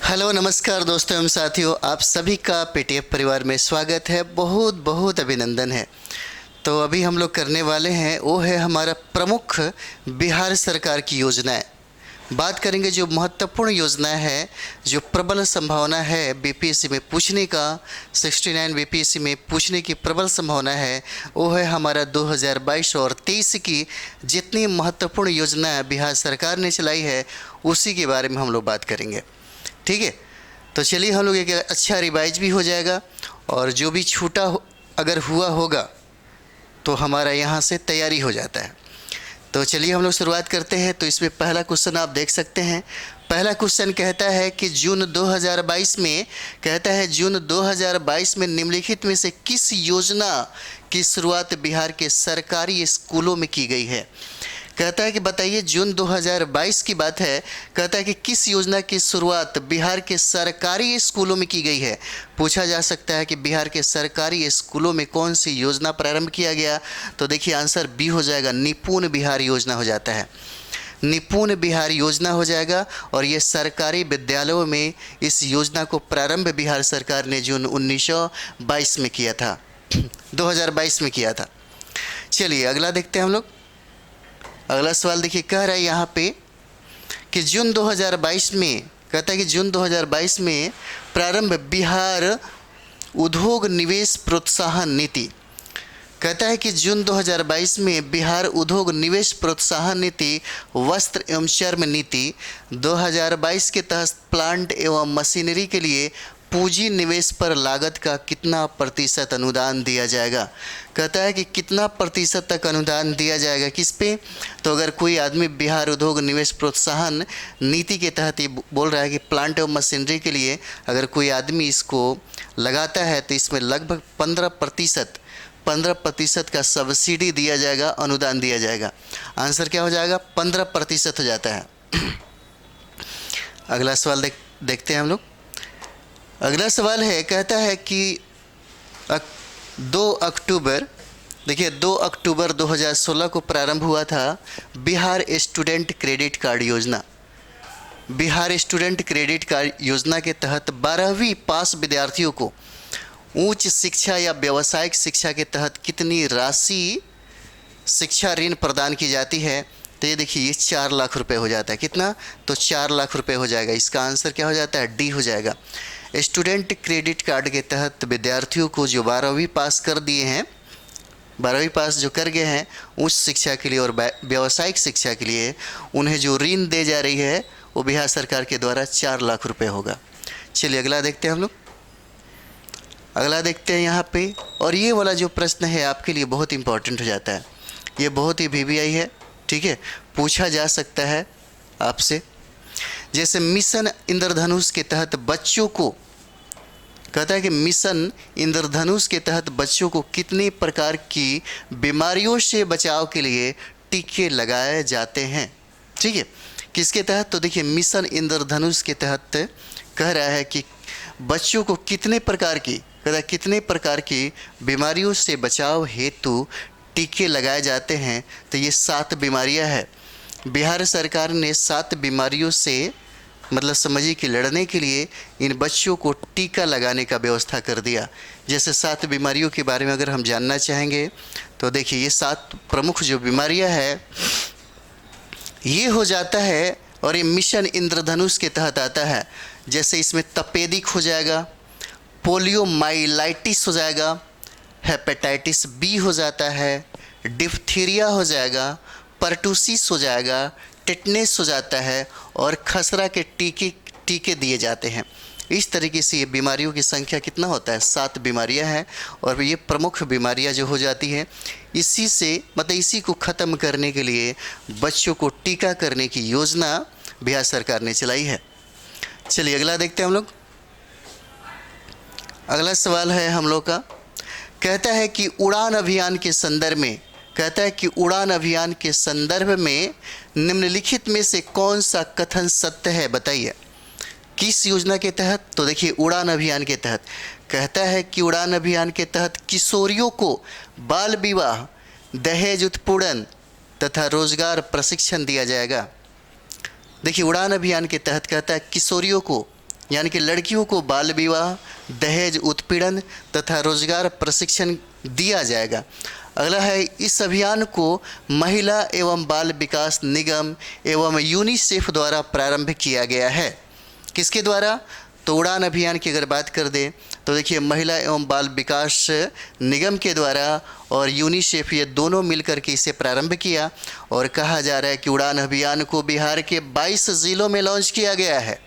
Hello नमस्कार दोस्तों एवं साथियों, आप सभी का पेटीएफ परिवार में स्वागत है। बहुत बहुत अभिनंदन है। तो अभी हम लोग करने वाले हैं वो है हमारा प्रमुख बिहार सरकार की योजनाएं। बात करेंगे जो महत्वपूर्ण योजना है, जो प्रबल संभावना है बीपीएससी में पूछने का, 69 बीपीएससी में पूछने की प्रबल संभावना है, वो है हमारा 2022 और 23 की जितनी महत्वपूर्ण योजना बिहार सरकार ने चलाई है उसी के बारे में हम लोग बात करेंगे। ठीक है, तो चलिए हम लोग एक अच्छा रिवाइज भी हो जाएगा और जो भी छूटा अगर हुआ होगा तो हमारा यहाँ से तैयारी हो जाता है। तो चलिए हम लोग शुरुआत करते हैं। तो इसमें पहला क्वेश्चन आप देख सकते हैं। पहला क्वेश्चन कहता है कि जून 2022 में जून 2022 में निम्नलिखित में से किस योजना की शुरुआत बिहार के सरकारी स्कूलों में की गई है। कहता है कि बताइए, जून 2022 की बात है। कहता है कि किस योजना की शुरुआत बिहार के सरकारी स्कूलों में की गई है। पूछा जा सकता है कि बिहार के सरकारी स्कूलों में कौन सी योजना प्रारंभ किया गया। तो देखिए आंसर बी हो जाएगा, निपुण बिहार योजना हो जाता है। निपुण बिहार योजना हो जाएगा और ये सरकारी विद्यालयों में इस योजना को प्रारंभ बिहार सरकार ने जून 1922 में किया था 2022 में किया था। चलिए अगला देखते हैं हम लोग। अगला सवाल देखिए, कह रहा है यहाँ पे कि जून 2022 में, कहता है कि जून 2022 में प्रारंभ बिहार उद्योग निवेश प्रोत्साहन नीति। कहता है कि जून 2022 में बिहार उद्योग निवेश प्रोत्साहन नीति, वस्त्र एवं चर्म नीति 2022 के तहत प्लांट एवं मशीनरी के लिए पूंजी निवेश पर लागत का कितना प्रतिशत अनुदान दिया जाएगा। कहता है कि कितना प्रतिशत तक अनुदान दिया जाएगा किस पे। तो अगर कोई आदमी बिहार उद्योग निवेश प्रोत्साहन नीति के तहत ये बोल रहा है कि प्लांट एवं मशीनरी के लिए अगर कोई आदमी इसको लगाता है तो इसमें लगभग 15% का सब्सिडी दिया जाएगा, अनुदान दिया जाएगा। आंसर क्या हो जाएगा, 15% हो जाता है। अगला सवाल देखते हैं हम लोग। अगला सवाल है, कहता है कि 2 अक्टूबर, देखिए 2 अक्टूबर 2016 को प्रारंभ हुआ था बिहार स्टूडेंट क्रेडिट कार्ड योजना। बिहार स्टूडेंट क्रेडिट कार्ड योजना के तहत 12वीं पास विद्यार्थियों को उच्च शिक्षा या व्यावसायिक शिक्षा के तहत कितनी राशि शिक्षा ऋण प्रदान की जाती है। तो ये देखिए, ये 4 लाख रुपए हो जाता है। कितना, तो 4 लाख रुपए हो जाएगा। इसका आंसर क्या हो जाता है, डी हो जाएगा। स्टूडेंट क्रेडिट कार्ड के तहत विद्यार्थियों को जो 12वीं पास कर दिए हैं, 12वीं पास जो कर गए हैं उच्च शिक्षा के लिए और व्यावसायिक शिक्षा के लिए, उन्हें जो ऋण दे जा रही है वो बिहार सरकार के द्वारा 4 लाख रुपए होगा। चलिए अगला देखते हैं हम लोग। अगला देखते हैं यहाँ पे, और ये वाला जो प्रश्न है आपके लिए बहुत इंपॉर्टेंट हो जाता है। ये बहुत ही वीवीआई है, ठीक है, पूछा जा सकता है आपसे। जैसे मिशन इंद्रधनुष के तहत बच्चों को, कहता है कि मिशन इंद्रधनुष के तहत बच्चों को कितने प्रकार की बीमारियों से बचाव के लिए टीके लगाए जाते हैं। ठीक है, किसके तहत, तो देखिए मिशन इंद्रधनुष के तहत कह रहा है कि बच्चों को कितने प्रकार की, कहता है कितने प्रकार की बीमारियों से बचाव हेतु टीके लगाए जाते हैं। तो ये 7 बीमारियां हैं। बिहार सरकार ने 7 बीमारियों से, मतलब समझिए कि लड़ने के लिए इन बच्चों को टीका लगाने का व्यवस्था कर दिया। जैसे 7 बीमारियों के बारे में अगर हम जानना चाहेंगे तो देखिए ये 7 प्रमुख जो बीमारियां हैं ये हो जाता है, और ये मिशन इंद्रधनुष के तहत आता है। जैसे इसमें तपेदिक हो जाएगा, पोलियोमाइलाइटिस हो जाएगा, हेपेटाइटिस बी हो जाता है, डिप्थीरिया हो जाएगा, परटूसिस हो जाएगा, टेटनेस हो जाता है और खसरा के टीके दिए जाते हैं। इस तरीके से ये बीमारियों की संख्या कितना होता है, 7 बीमारियां हैं। और ये प्रमुख बीमारियां जो हो जाती हैं, इसी से मतलब इसी को ख़त्म करने के लिए बच्चों को टीका करने की योजना बिहार सरकार ने चलाई है। चलिए अगला देखते हैं हम लोग। अगला सवाल है हम लोग का, कहता है कि उड़ान अभियान के संदर्भ में, कहता है कि उड़ान अभियान के संदर्भ में निम्नलिखित में से कौन सा कथन सत्य है, बताइए। किस योजना के तहत, तो देखिए उड़ान अभियान के तहत कहता है कि उड़ान अभियान के तहत किशोरियों को बाल विवाह, दहेज उत्पीड़न तथा रोजगार प्रशिक्षण दिया जाएगा। देखिए उड़ान अभियान के तहत कहता है किशोरियों को यानी कि लड़कियों को बाल विवाह, दहेज उत्पीड़न तथा रोजगार प्रशिक्षण दिया जाएगा। अगला है, इस अभियान को महिला एवं बाल विकास निगम एवं यूनिसेफ द्वारा प्रारंभ किया गया है। किसके द्वारा? तो उड़ान अभियान की अगर बात कर दें तो देखिए महिला एवं बाल विकास निगम के द्वारा और यूनिसेफ, ये दोनों मिलकर के इसे प्रारंभ किया। और कहा जा रहा है कि उड़ान अभियान को बिहार के 22 जिलों में लॉन्च किया गया है।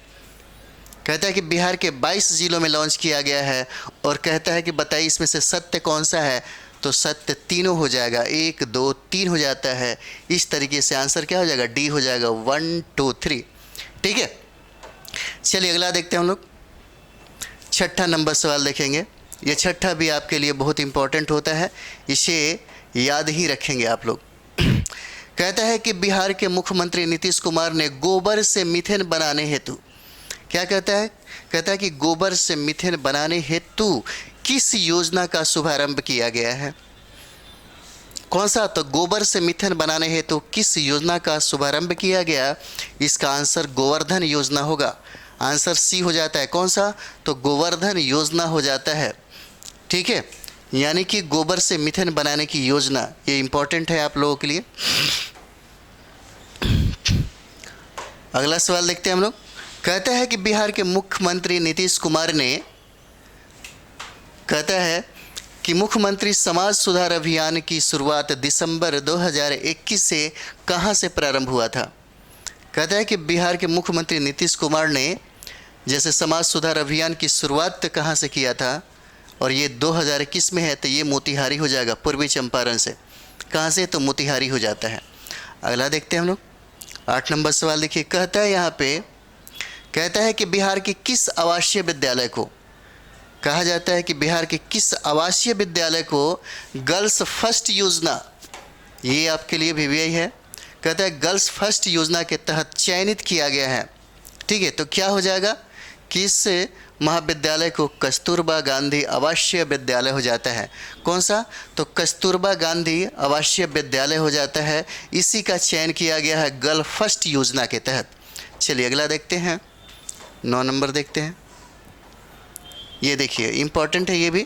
कहता है कि बिहार के 22 जिलों में लॉन्च किया गया है। और कहता है कि बताइए इसमें से सत्य कौन सा है? तो सत्य तीनों हो जाएगा, 1 2 3 हो जाता है। इस तरीके से आंसर क्या हो जाएगा? डी हो जाएगा, 1 2 3। ठीक है, चलिए अगला देखते हैं हम लोग। छठा नंबर सवाल देखेंगे। ये छठा भी आपके लिए बहुत इंपॉर्टेंट होता है, इसे याद ही रखेंगे आप लोग। कहता है कि बिहार के मुख्यमंत्री नीतीश कुमार ने गोबर से मीथेन बनाने हेतु, क्या कहता है? कहता है कि गोबर से मीथेन बनाने हेतु किस योजना का शुभारंभ किया गया है? कौन सा? तो गोबर से मीथेन बनाने हेतु किस योजना का शुभारंभ किया गया? इसका आंसर गोवर्धन योजना होगा। आंसर सी हो जाता है। कौन सा? तो गोवर्धन योजना हो जाता है। ठीक है, यानी कि गोबर से मीथेन बनाने की योजना, ये इंपॉर्टेंट है आप लोगों के लिए। अगला सवाल देखते हैं हम लोग। कहता है कि बिहार के मुख्यमंत्री नीतीश कुमार ने, कहता है कि मुख्यमंत्री समाज सुधार अभियान की शुरुआत दिसंबर 2021 से कहां से प्रारंभ हुआ था? कहता है कि बिहार के मुख्यमंत्री नीतीश कुमार ने जैसे समाज सुधार अभियान की शुरुआत कहाँ से किया था, और ये 2021 में है, तो ये मोतिहारी हो जाएगा, पूर्वी चंपारण से। कहाँ से? तो मोतिहारी हो जाता है। अगला देखते हैं हम लोग। 8 नंबर सवाल देखिए। कहता है यहाँ पे, कहता है कि बिहार के किस आवासीय विद्यालय को, कहा जाता है कि बिहार के किस आवासीय विद्यालय को गर्ल्स फर्स्ट योजना, ये आपके लिए भी यही है। कहता है गर्ल्स फर्स्ट योजना के तहत चयनित किया गया है। ठीक है, तो क्या हो जाएगा? किस महाविद्यालय को कस्तूरबा गांधी आवासीय विद्यालय हो जाता है। कौन सा? तो कस्तूरबा गांधी आवासीय विद्यालय हो जाता है। इसी का चयन किया गया है गर्ल फर्स्ट योजना के तहत। चलिए अगला देखते हैं, 9 नंबर देखते हैं। ये देखिए इंपॉर्टेंट है ये भी।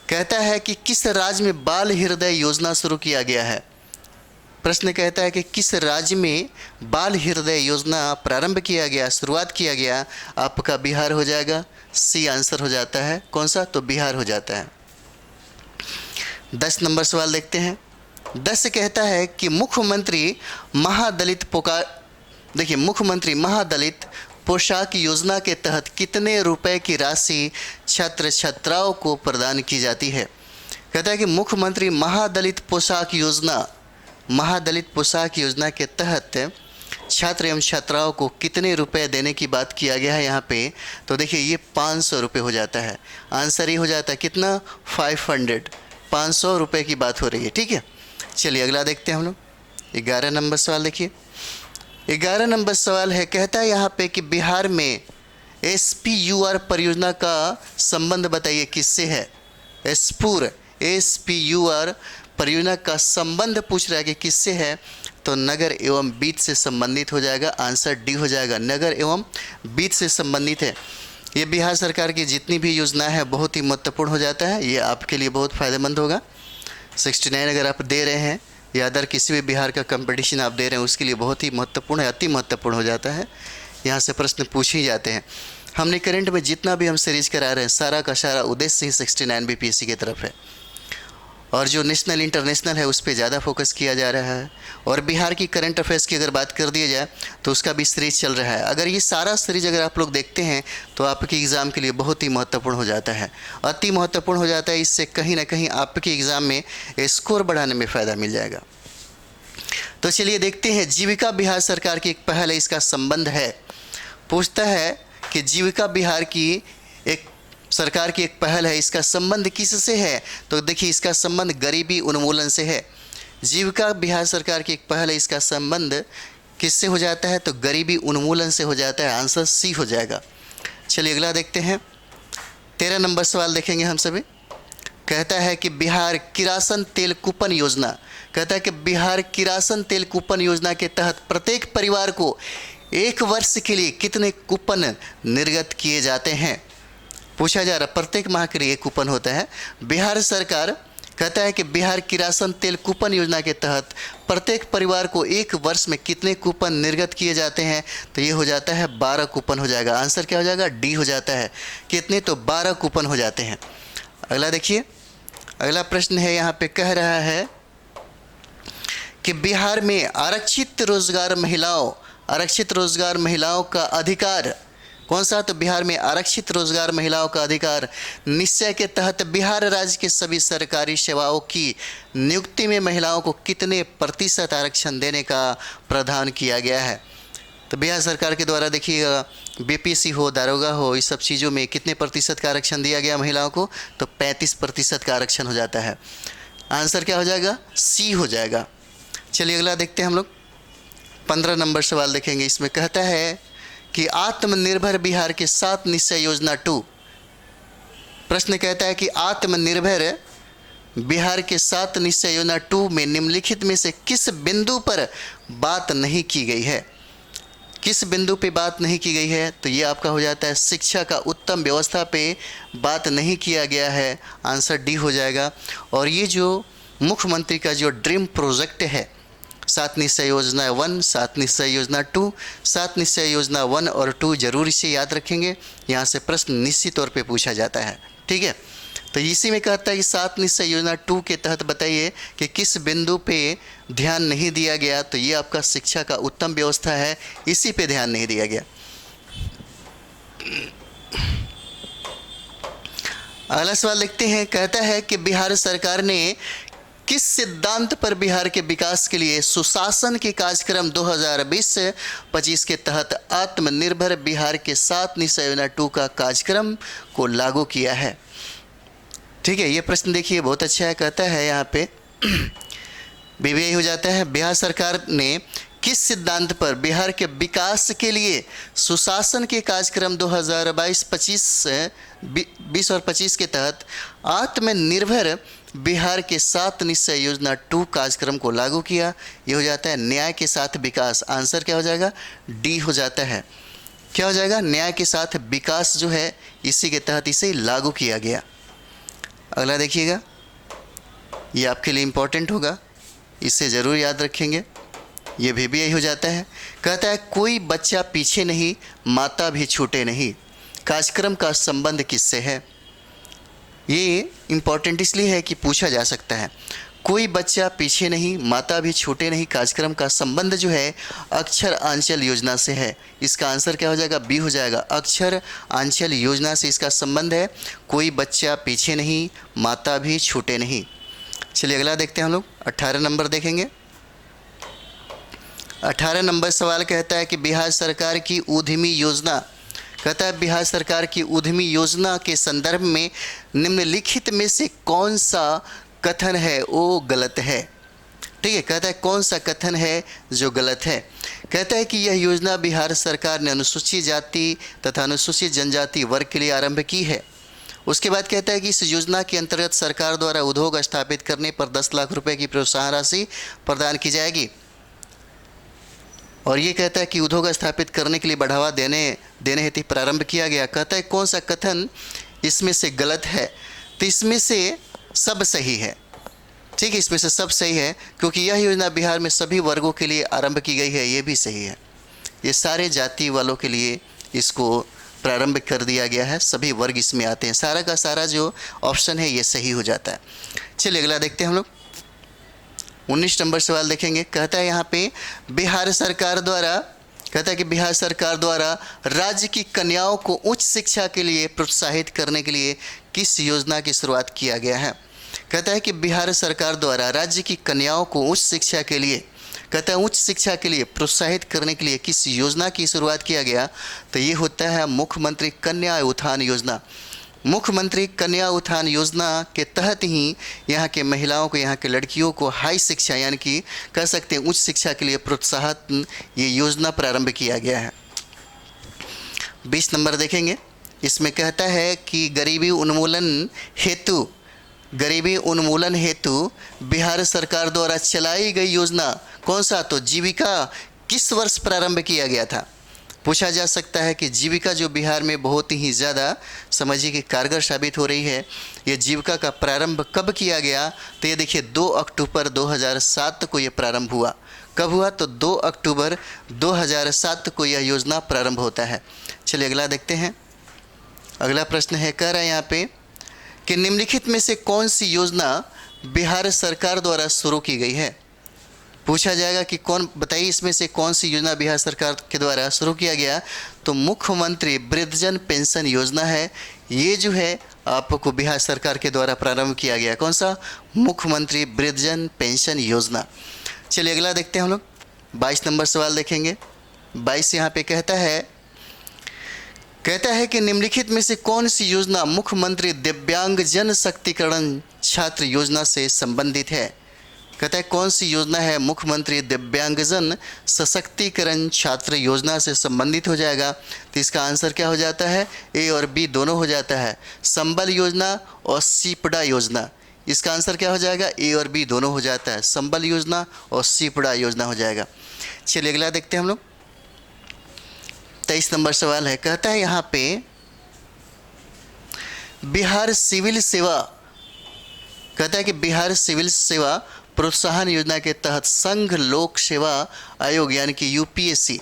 कहता है कि किस राज्य में बाल हृदय योजना शुरू किया गया है? प्रश्न कहता है कि किस राज्य में बाल हृदय योजना प्रारंभ किया गया, शुरुआत किया गया? आपका बिहार हो जाएगा। सी आंसर हो जाता है। कौन सा? तो बिहार हो जाता है। 10 नंबर सवाल देखते हैं। 10 कहता है कि मुख्यमंत्री महादलित देखिए मुख्यमंत्री महादलित पोशाक योजना के तहत कितने रुपए की राशि छात्र छात्राओं को प्रदान की जाती है? कहता है कि मुख्यमंत्री महादलित पोशाक योजना के तहत छात्र एवं छात्राओं को कितने रुपए देने की बात किया गया है यहाँ पे। तो देखिए ये 500 रुपये हो जाता है। आंसर ही हो जाता है कितना? 500 रुपये की बात हो रही है। ठीक है, चलिए अगला देखते हैं हम लोग। 11 नंबर सवाल देखिए। 11 नंबर सवाल है, कहता है यहाँ पे कि बिहार में SPUR परियोजना का संबंध बताइए किससे है? SPUR परियोजना का संबंध पूछ रहा है कि किससे है? तो नगर एवं वित्त से संबंधित हो जाएगा। आंसर डी हो जाएगा, नगर एवं वित्त से संबंधित है। ये बिहार सरकार की जितनी भी योजना है बहुत ही महत्वपूर्ण हो जाता है। ये आपके लिए बहुत फ़ायदेमंद होगा। 69 अगर आप दे रहे हैं या अदर किसी भी बिहार का कंपटीशन आप दे रहे हैं उसके लिए बहुत ही महत्वपूर्ण है, अति महत्वपूर्ण हो जाता है। यहाँ से प्रश्न पूछ ही जाते हैं। हमने करंट में जितना भी हम सीरीज करा रहे हैं सारा का सारा उद्देश्य ही 69 BPSC की तरफ है, और जो नेशनल इंटरनेशनल है उस पर ज़्यादा फोकस किया जा रहा है। और बिहार की करंट अफेयर्स की अगर बात कर दी जाए तो उसका भी सीरीज चल रहा है। अगर ये सारा सीरीज अगर आप लोग देखते हैं तो आपके एग्ज़ाम के लिए बहुत ही महत्वपूर्ण हो जाता है, अति महत्वपूर्ण हो जाता है। इससे कहीं ना कहीं आपके एग्ज़ाम में स्कोर बढ़ाने में फ़ायदा मिल जाएगा। तो चलिए देखते हैं, जीविका बिहार सरकार की एक पहल है, इसका संबंध है। पूछता है कि जीविका बिहार की एक सरकार की एक पहल है, इसका संबंध किससे है? तो देखिए इसका संबंध गरीबी उन्मूलन से है। जीविका बिहार सरकार की एक पहल है, इसका संबंध किससे हो जाता है? तो गरीबी उन्मूलन से हो जाता है। आंसर सी हो जाएगा। चलिए अगला देखते हैं। 13 नंबर सवाल देखेंगे हम सभी। कहता है कि बिहार किरासन तेल कूपन योजना, कहता है कि बिहार किरासन तेल कूपन योजना के तहत प्रत्येक परिवार को एक वर्ष के लिए कितने कूपन निर्गत किए जाते हैं? पूछा जा रहा, प्रत्येक माह के लिए एक कूपन होता है। बिहार सरकार कहता है कि बिहार किरासन तेल कूपन योजना के तहत प्रत्येक परिवार को एक वर्ष में कितने कूपन निर्गत किए जाते हैं? तो ये हो जाता है 12 कूपन हो जाएगा। आंसर क्या हो जाएगा? डी हो जाता है। कितने? तो 12 कूपन हो जाते हैं। अगला देखिए, अगला प्रश्न है, यहाँ पे कह रहा है कि बिहार में आरक्षित रोजगार महिलाओं का अधिकार कौन सा? तो बिहार में आरक्षित रोजगार महिलाओं का अधिकार निश्चय के तहत बिहार राज्य के सभी सरकारी सेवाओं की नियुक्ति में महिलाओं को कितने प्रतिशत आरक्षण देने का प्रावधान किया गया है? तो बिहार सरकार के द्वारा देखिएगा, बीपीएससी हो, दारोगा हो, इस सब चीज़ों में कितने प्रतिशत का आरक्षण दिया गया महिलाओं को? तो 35% का आरक्षण हो जाता है। आंसर क्या हो जाएगा? सी हो जाएगा। चलिए अगला देखते हैं हम लोग। 15 नंबर सवाल देखेंगे। इसमें कहता है कि आत्मनिर्भर बिहार के 7 निश्चय योजना 2। प्रश्न कहता है कि आत्मनिर्भर बिहार के 7 निश्चय योजना 2 में निम्नलिखित में से किस बिंदु पर बात नहीं की गई है? किस बिंदु पे बात नहीं की गई है? तो ये आपका हो जाता है शिक्षा का उत्तम व्यवस्था पे बात नहीं किया गया है। आंसर डी हो जाएगा। और ये जो मुख्यमंत्री का जो ड्रीम प्रोजेक्ट है, 7 निश्चय योजना 1, 7 निश्चय योजना 2, 7 निश्चय योजना 1 और 2 जरूर इसे याद रखेंगे। यहाँ से प्रश्न निश्चित तौर पे पूछा जाता है। ठीक है, तो इसी में कहता है कि 7 निश्चय योजना 2 के तहत बताइए कि किस बिंदु पे ध्यान नहीं दिया गया? तो ये आपका शिक्षा का उत्तम व्यवस्था है, इसी पे ध्यान नहीं दिया गया। अगला सवाल देखते हैं। कहता है कि बिहार सरकार ने किस सिद्धांत पर बिहार के विकास के लिए सुशासन के कार्यक्रम 2020-25 के तहत आत्मनिर्भर बिहार के 7 निश्चय योजना 2 का कार्यक्रम को लागू किया है? ठीक है, ये प्रश्न देखिए बहुत अच्छा है। कहता है यहाँ पे बीबीए हो जाता है, बिहार सरकार ने किस सिद्धांत पर बिहार के विकास के लिए सुशासन के कार्यक्रम 2022 और 25 के तहत आत्मनिर्भर बिहार के 7 निश्चय योजना 2 कार्यक्रम को लागू किया? ये हो जाता है न्याय के साथ विकास। आंसर क्या हो जाएगा? डी हो जाता है। क्या हो जाएगा? न्याय के साथ विकास जो है, इसी के तहत इसे लागू किया गया। अगला देखिएगा, ये आपके लिए इम्पोर्टेंट होगा, इसे ज़रूर याद रखेंगे। ये भी यही हो जाता है। कहता है कोई बच्चा पीछे नहीं, माता भी छूटे नहीं। कार्यक्रम का संबंध किससे है? ये इम्पोर्टेंट इसलिए है कि पूछा जा सकता है। कोई बच्चा पीछे नहीं, माता भी छूटे नहीं, कार्यक्रम का संबंध जो है अक्षर आंचल योजना से है। इसका आंसर क्या हो जाएगा? बी हो जाएगा। अक्षर आंचल योजना से इसका संबंध है। कोई बच्चा पीछे नहीं, माता भी छूटे नहीं। चलिए अगला देखते हैं हम लोग। 18 नंबर देखेंगे। 18 नंबर सवाल कहता है कि बिहार सरकार की उद्यमी योजना, कहता है बिहार सरकार की उद्यमी योजना के संदर्भ में निम्नलिखित में से कौन सा कथन है वो गलत है? ठीक है, कहता है कौन सा कथन है जो गलत है? कहता है कि यह योजना बिहार सरकार ने अनुसूचित जाति तथा अनुसूचित जनजाति वर्ग के लिए आरंभ की है। उसके बाद कहता है कि इस योजना के अंतर्गत सरकार द्वारा उद्योग स्थापित करने पर 10 लाख रुपए की प्रोत्साहन राशि प्रदान की जाएगी। और ये कहता है कि उद्योग स्थापित करने के लिए बढ़ावा देने हेतु प्रारंभ किया गया। कहता है कौन सा कथन इसमें से गलत है? तो इसमें से सब सही है। ठीक है, इसमें से सब सही है, क्योंकि यह योजना बिहार में सभी वर्गों के लिए आरंभ की गई है। ये भी सही है, ये सारे जाति वालों के लिए इसको प्रारंभ कर दिया गया है, सभी वर्ग इसमें आते हैं। सारा का सारा जो ऑप्शन है ये सही हो जाता है। चलिए अगला देखते हैं हम लोग। 19 नंबर सवाल देखेंगे। कहता है यहाँ पे बिहार सरकार द्वारा, कहता है कि बिहार सरकार द्वारा राज्य की कन्याओं को उच्च शिक्षा के लिए प्रोत्साहित करने के लिए किस योजना की शुरुआत किया गया है? कहता है कि बिहार सरकार द्वारा राज्य की कन्याओं को उच्च शिक्षा के लिए, कहता है उच्च शिक्षा के लिए प्रोत्साहित करने के लिए किस योजना की शुरुआत किया गया? तो ये होता है मुख्यमंत्री कन्या उत्थान योजना। मुख्यमंत्री कन्या उत्थान योजना के तहत ही यहाँ के महिलाओं को, यहाँ के लड़कियों को हाई शिक्षा यानी कि कह सकते हैं उच्च शिक्षा के लिए प्रोत्साहन ये योजना प्रारंभ किया गया है। 20 नंबर देखेंगे। इसमें कहता है कि गरीबी उन्मूलन हेतु बिहार सरकार द्वारा चलाई गई योजना कौन सा? तो जीविका किस वर्ष प्रारंभ किया गया था? पूछा जा सकता है कि जीविका जो बिहार में बहुत ही ज़्यादा समझिए कि कारगर साबित हो रही है, ये जीविका का प्रारंभ कब किया गया? तो ये देखिए 2 अक्टूबर 2007 को ये प्रारंभ हुआ। कब हुआ? तो 2 अक्टूबर 2007 को यह योजना प्रारंभ होता है। चलिए अगला देखते हैं। अगला प्रश्न है, कह रहा है यहाँ पे कि निम्नलिखित में से कौन सी योजना बिहार सरकार द्वारा शुरू की गई है? पूछा जाएगा कि कौन बताइए इसमें से कौन सी योजना बिहार सरकार के द्वारा शुरू किया गया? तो मुख्यमंत्री वृद्धजन पेंशन योजना है। ये जो है आपको बिहार सरकार के द्वारा प्रारंभ किया गया। कौन सा? मुख्यमंत्री वृद्धजन पेंशन योजना। चलिए अगला देखते हैं हम लोग। 22 नंबर सवाल देखेंगे। 22 यहाँ पे कहता है कि निम्नलिखित में से कौन सी योजना मुख्यमंत्री दिव्यांग जन सशक्तिकरण छात्र योजना से संबंधित है? कहता है कौन सी योजना है मुख्यमंत्री दिव्यांगजन सशक्तिकरण छात्र योजना से संबंधित हो जाएगा? तो इसका आंसर क्या हो जाता है? ए और बी दोनों हो जाता है। संबल योजना और सीपड़ा योजना। इसका आंसर क्या हो जाएगा? ए और बी दोनों हो जाता है। संबल योजना और सीपड़ा योजना हो जाएगा। चलिए अगला देखते हैं हम लोग। 23 नंबर सवाल है। कहता है यहाँ पे बिहार सिविल सेवा, कहता है कि बिहार सिविल सेवा प्रोत्साहन योजना के तहत संघ लोक सेवा आयोग यानी कि यूपीएससी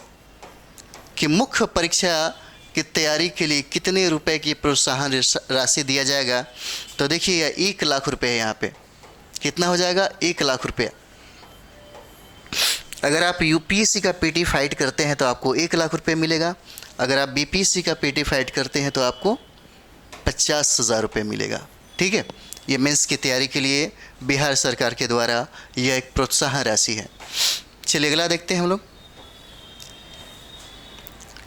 की मुख्य परीक्षा की तैयारी के लिए कितने रुपए की प्रोत्साहन राशि दिया जाएगा? तो देखिए 1 लाख रुपए है। यहाँ पे कितना हो जाएगा? 1 लाख रुपया। अगर आप यूपीएससी का पीटी फाइट करते हैं तो आपको 1 लाख रुपए मिलेगा। अगर आप बीपीएससी का पीटी फाइट करते हैं तो आपको 50,000 रुपये मिलेगा। ठीक है, ये मेंस की तैयारी के लिए बिहार सरकार के द्वारा यह एक प्रोत्साहन राशि है। चलिए अगला देखते हैं हम लोग।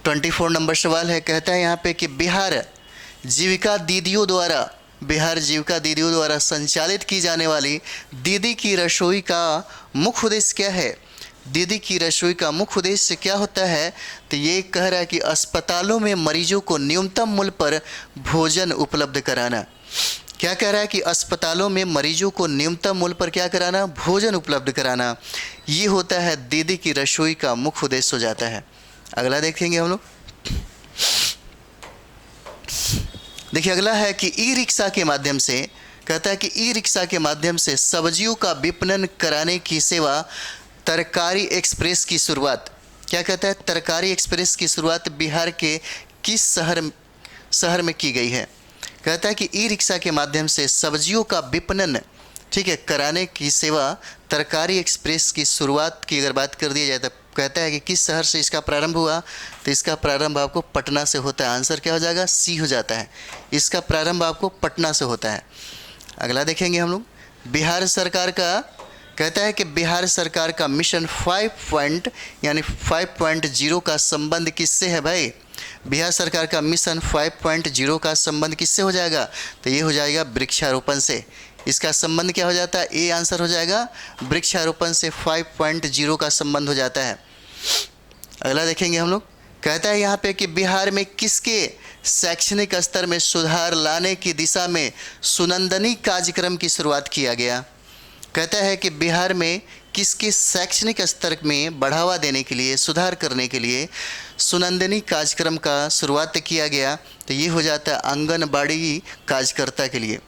24 नंबर सवाल है। कहता है यहाँ पे कि बिहार जीविका दीदियों द्वारा संचालित की जाने वाली दीदी की रसोई का मुख्य उद्देश्य क्या है? दीदी की रसोई का मुख्य उद्देश्य क्या होता है? तो ये कह रहा है कि अस्पतालों में मरीजों को न्यूनतम मूल्य पर भोजन उपलब्ध कराना। क्या कह रहा है कि अस्पतालों में मरीजों को न्यूनतम मूल्य पर क्या कराना? भोजन उपलब्ध कराना। ये होता है दीदी की रसोई का मुख्य उद्देश्य हो जाता है। अगला देखेंगे हम लोग। देखिए अगला है कि ई रिक्शा के माध्यम से, कहता है कि ई रिक्शा के माध्यम से सब्जियों का विपणन कराने की सेवा तरकारी एक्सप्रेस की शुरुआत। क्या कहता है? तरकारी एक्सप्रेस की शुरुआत बिहार के किस शहर में की गई है? कहता है कि ई रिक्शा के माध्यम से सब्जियों का विपणन, ठीक है, कराने की सेवा तरकारी एक्सप्रेस की शुरुआत की अगर बात कर दी जाए तो कहता है कि किस शहर से इसका प्रारंभ हुआ? तो इसका प्रारंभ आपको पटना से होता है। आंसर क्या हो जाएगा? सी हो जाता है। इसका प्रारंभ आपको पटना से होता है। अगला देखेंगे हम लोग। बिहार सरकार का, कहता है कि बिहार सरकार का मिशन 5.0 का संबंध किससे है भाई? बिहार सरकार का मिशन 5.0 का संबंध किससे हो जाएगा? तो ये हो जाएगा वृक्षारोपण से। इसका संबंध क्या हो जाता है? ए आंसर हो जाएगा। वृक्षारोपण से 5.0 का संबंध हो जाता है। अगला देखेंगे हम लोग। कहता है यहाँ पे कि बिहार में किसके शैक्षणिक स्तर में सुधार लाने की दिशा में सुनंदनी कार्यक्रम की शुरुआत किया गया? कहता है कि बिहार में किसके शैक्षणिक स्तर में बढ़ावा देने के लिए, सुधार करने के लिए सुनंदनी कार्यक्रम का शुरुआत किया गया? तो ये हो जाता है आंगनबाड़ी कार्यकर्ता के लिए।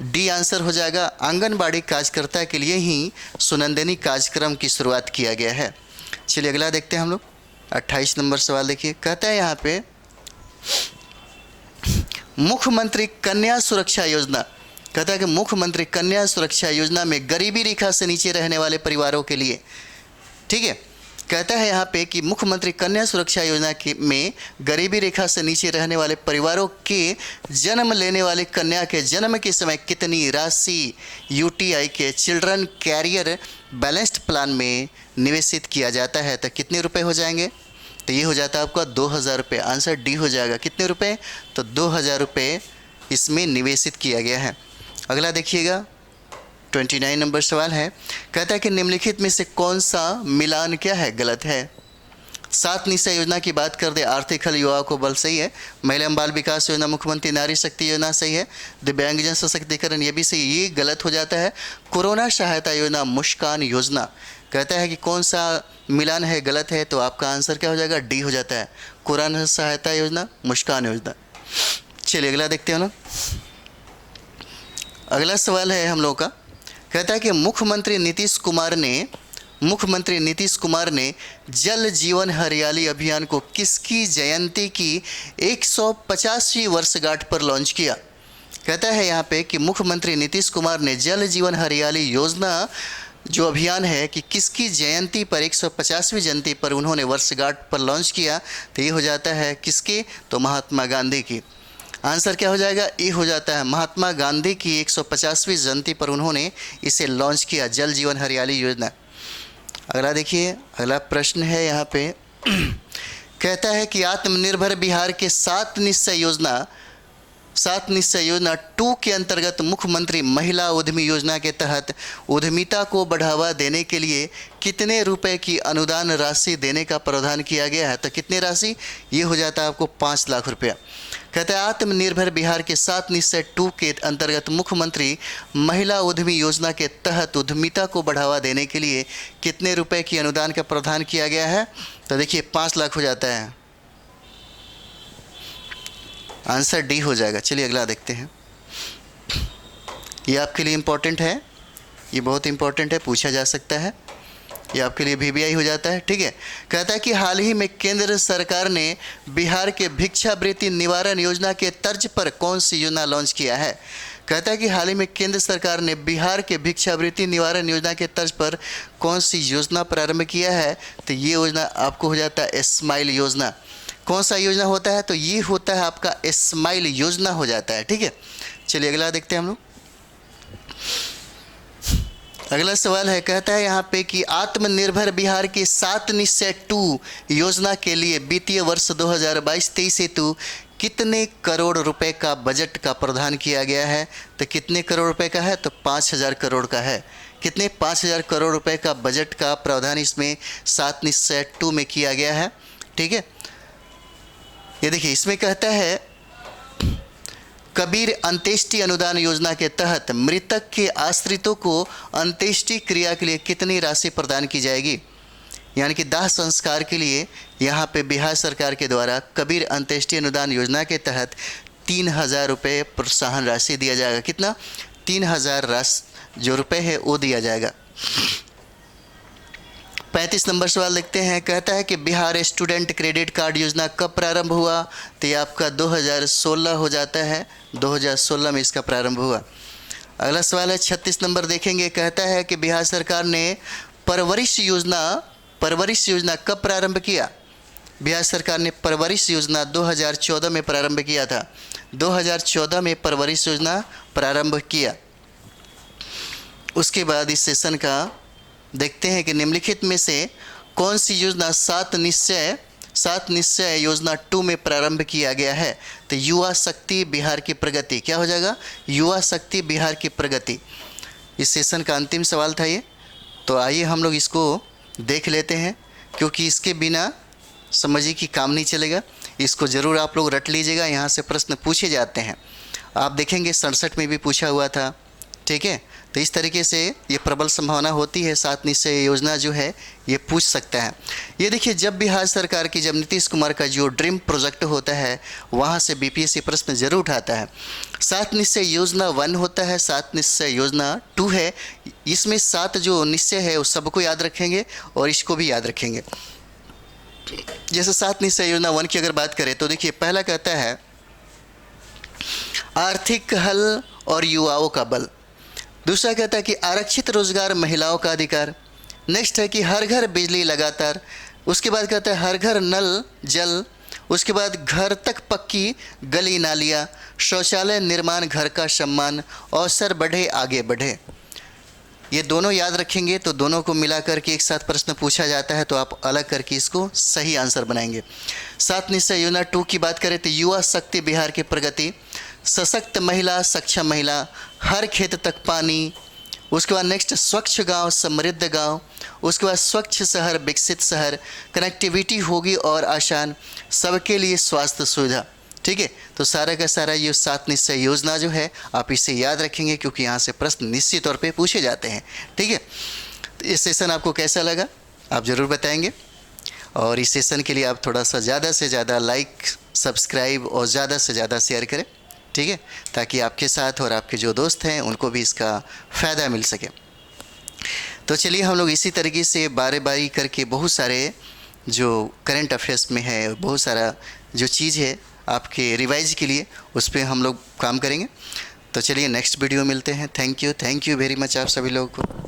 डी आंसर हो जाएगा। आंगनबाड़ी कार्यकर्ता के लिए ही सुनंदनी कार्यक्रम की शुरुआत किया गया है। चलिए अगला देखते हैं हम लोग। 28 नंबर सवाल देखिए। कहता है यहाँ पे मुख्यमंत्री कन्या सुरक्षा योजना, कहता है कि मुख्यमंत्री कन्या सुरक्षा योजना में गरीबी रेखा से नीचे रहने वाले परिवारों के लिए, ठीक है, कहता है यहाँ पे कि मुख्यमंत्री कन्या सुरक्षा योजना में गरीबी रेखा से नीचे रहने वाले परिवारों के जन्म लेने वाली कन्या के जन्म के समय कितनी राशि यूटीआई के चिल्ड्रन कैरियर बैलेंस्ड प्लान में निवेशित किया जाता है? तो कितने रुपए हो जाएंगे? तो ये हो जाता है आपका 2,000 रुपये। आंसर डी हो जाएगा। कितने रुपए? तो 2,000 रुपये इसमें निवेशित किया गया है। अगला देखिएगा। 29 नंबर सवाल है। कहता है कि निम्नलिखित में से कौन सा मिलान क्या है? गलत है। 7 निश्चय योजना की बात कर दे, आर्थिक हल युवा को बल सही है। महिला बाल विकास योजना, मुख्यमंत्री नारी शक्ति योजना सही है। दिव्यांगजन सशक्तिकरण ये भी सही, ये गलत हो जाता है। कोरोना सहायता योजना, मुस्कान योजना, कहता है कि कौन सा मिलान है? गलत है। तो आपका आंसर क्या हो जाएगा? डी हो जाता है। कुरान सहायता योजना, मुस्कान योजना। चलिए अगला देखते हैं ना। अगला सवाल है हम लोग का, कहता है कि मुख्यमंत्री नीतीश कुमार ने जल जीवन हरियाली अभियान को किसकी जयंती की 150वीं वर्षगांठ पर लॉन्च किया। कहता है यहाँ पे कि मुख्यमंत्री नीतीश कुमार ने जल जीवन हरियाली योजना जो अभियान है कि किसकी जयंती पर 150वीं जयंती पर उन्होंने वर्षगांठ पर लॉन्च किया। तो ये हो जाता है किसकी, तो महात्मा गांधी की। आंसर क्या हो जाएगा, ये हो जाता है महात्मा गांधी की 150वीं जयंती पर उन्होंने इसे लॉन्च किया, जल जीवन हरियाली योजना। अगला देखिए, अगला प्रश्न है यहाँ पे कहता है कि आत्मनिर्भर बिहार के 7 निश्चय योजना 2 के अंतर्गत मुख्यमंत्री महिला उद्यमी योजना के तहत उद्यमिता को बढ़ावा देने के लिए कितने रुपए की अनुदान राशि देने का प्रावधान किया गया है। तो कितने राशि, ये हो जाता है आपको 5 लाख रुपया। कहते हैं आत्मनिर्भर बिहार के 7 निश्चय 2 के अंतर्गत मुख्यमंत्री महिला उद्यमी योजना के तहत उद्यमिता को बढ़ावा देने के लिए कितने रुपए की अनुदान का प्रावधान किया गया है। तो देखिए 5 लाख हो जाता है, आंसर डी हो जाएगा। चलिए अगला देखते हैं। ये आपके लिए इम्पोर्टेंट है, ये बहुत इम्पोर्टेंट है, पूछा जा सकता है, ये आपके लिए VBI हो जाता है। ठीक है, कहता है कि हाल ही में केंद्र सरकार ने बिहार के भिक्षावृत्ति निवारण योजना के तर्ज पर कौन सी योजना लॉन्च किया है। कहता है कि हाल ही में केंद्र सरकार ने बिहार के भिक्षावृत्ति निवारण योजना के तर्ज पर कौन सी योजना प्रारंभ किया है। तो ये योजना आपको हो जाता है स्माइल योजना। कौन सा योजना होता है, तो ये होता है आपका स्माइल योजना हो जाता है। ठीक है, चलिए अगला देखते हैं हम लोग। अगला सवाल है, कहता है यहाँ पे कि आत्मनिर्भर बिहार के 7 निश्चय 2 योजना के लिए वित्तीय वर्ष 2022-23 हेतु कितने करोड़ रुपए का बजट का प्रावधान किया गया है। तो कितने करोड़ रुपए का है, तो 5000 करोड़ का है। कितने, 5000 करोड़ रुपए का बजट का प्रावधान इसमें 7 निश्चय 2 में किया गया है। ठीक है, ये देखिए इसमें कहता है कबीर अंत्येष्टि अनुदान योजना के तहत मृतक के आश्रितों को अंत्येष्टि क्रिया के लिए कितनी राशि प्रदान की जाएगी। यानी कि दाह संस्कार के लिए यहाँ पे बिहार सरकार के द्वारा कबीर अंत्येष्टि अनुदान योजना के तहत 3000 रुपये प्रोत्साहन राशि दिया जाएगा। कितना, 3000 राशि जो रुपये है वो दिया जाएगा। 35 नंबर सवाल देखते हैं, कहता है कि बिहार स्टूडेंट क्रेडिट कार्ड योजना कब प्रारंभ हुआ। तो ये आपका 2016 हो जाता है, 2016 में इसका प्रारंभ हुआ। अगला सवाल है 36 नंबर देखेंगे, कहता है कि बिहार सरकार ने परवरिश योजना कब प्रारंभ किया। बिहार सरकार ने परवरिश योजना 2014 में प्रारंभ किया था। 2014 में परवरिश योजना प्रारंभ किया। उसके बाद इस सेशन का देखते हैं कि निम्नलिखित में से कौन सी योजना 7 निश्चय योजना 2 में प्रारंभ किया गया है। तो युवा शक्ति बिहार की प्रगति, क्या हो जाएगा, युवा शक्ति बिहार की प्रगति। इस सेशन का अंतिम सवाल था ये। तो आइए हम लोग इसको देख लेते हैं, क्योंकि इसके बिना समझिए कि काम नहीं चलेगा। इसको ज़रूर आप लोग रट लीजिएगा, यहाँ से प्रश्न पूछे जाते हैं। आप देखेंगे 67 में भी पूछा हुआ था। ठीक है, तो इस तरीके से ये प्रबल संभावना होती है 7 निश्चय योजना जो है ये पूछ सकता है। ये देखिए जब बिहार सरकार की, जब नीतीश कुमार का जो ड्रीम प्रोजेक्ट होता है वहाँ से BPSC प्रश्न जरूर उठाता है। 7 निश्चय योजना 1 होता है, 7 निश्चय योजना 2 है। इसमें 7 जो निश्चय है वो सबको याद रखेंगे और इसको भी याद रखेंगे। जैसे 7 निश्चय योजना 1 की अगर बात करें तो देखिए पहला कहता है आर्थिक हल और युवाओं का बल। दूसरा कहता है कि आरक्षित रोजगार, महिलाओं का अधिकार। नेक्स्ट है कि हर घर बिजली लगातार। उसके बाद कहता है हर घर नल जल। उसके बाद घर तक पक्की गली नालियाँ, शौचालय निर्माण, घर का सम्मान, अवसर बढ़े आगे बढ़े। ये दोनों याद रखेंगे तो दोनों को मिला करके एक साथ प्रश्न पूछा जाता है, तो आप अलग करके इसको सही आंसर बनाएंगे। 7 निश्चय योजना 2 की बात करें तो युवा शक्ति बिहार की प्रगति, सशक्त महिला, सक्षम महिला, हर खेत तक पानी। उसके बाद नेक्स्ट स्वच्छ गांव, समृद्ध गांव। उसके बाद स्वच्छ शहर, विकसित शहर, कनेक्टिविटी होगी और आसान, सबके लिए स्वास्थ्य सुविधा। ठीक है, तो सारा का सारा ये 7 निश्चय योजना जो है आप इसे याद रखेंगे, क्योंकि यहाँ से प्रश्न निश्चित तौर पे पूछे जाते हैं। ठीक है, तो ये सेशन आपको कैसा लगा आप ज़रूर बताएंगे। और इस सेशन के लिए आप थोड़ा सा ज़्यादा से ज़्यादा लाइक, सब्सक्राइब और ज़्यादा से ज़्यादा शेयर करें, ठीक है, ताकि आपके साथ और आपके जो दोस्त हैं उनको भी इसका फ़ायदा मिल सके। तो चलिए हम लोग इसी तरीके से बारी बारी करके बहुत सारे जो करंट अफेयर्स में है, बहुत सारा जो चीज़ है आपके रिवाइज के लिए, उस पर हम लोग काम करेंगे। तो चलिए नेक्स्ट वीडियो मिलते हैं। थैंक यू वेरी मच आप सभी लोगों को।